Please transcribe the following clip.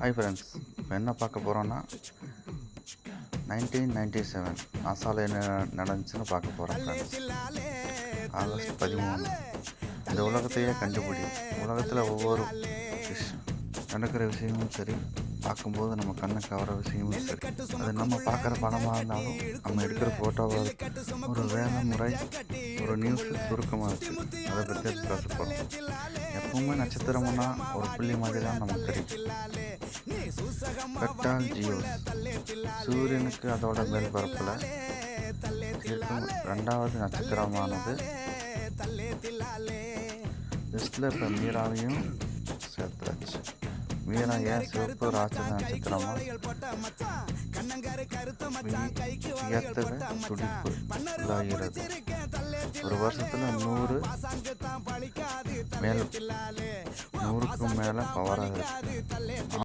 Hi friends, இப்போ என்ன பார்க்க போகிறோன்னா 1997 நாசாவில் என்ன நடந்துச்சுன்னு பார்க்க போகிறோம் ஃப்ரெண்ட்ஸ். ஆகஸ்ட் 13 இந்த உலகத்தையே கண்டுபிடி. உலகத்தில் ஒவ்வொரு நடக்கிற விஷயமும் சரி, பார்க்கும்போது நம்ம கண்ணை கவர விஷயமும் சரி, அது நம்ம பார்க்குற படமாக இருந்தாலும் நம்ம எடுக்கிற ஃபோட்டோவாக ஒரு வேலை முறை, ஒரு நியூஸ் சுருக்கமாக இருக்குது. அதை பற்றி பேச போகிறோம். எப்பவுமே நட்சத்திரம்னா ஒரு புள்ளி மாதிரி தான் நமக்கு தெரியும். பெட்டால் ஜியோஸ் சூரியனுக்கு அதோட மேல் பரப்பில் இருக்கும் ரெண்டாவது நட்சத்திரமானது. லிஸ்டில் இப்போ மீராவையும் சேர்த்தாச்சு. மீரா ஏன் சிவப்பு ராட்சத நட்சத்திரமா? வியத்தக துடிப்பு உள்ளாகிறது. ஒரு வருஷத்துல 100க்கும் மேல பவராக இருக்கு.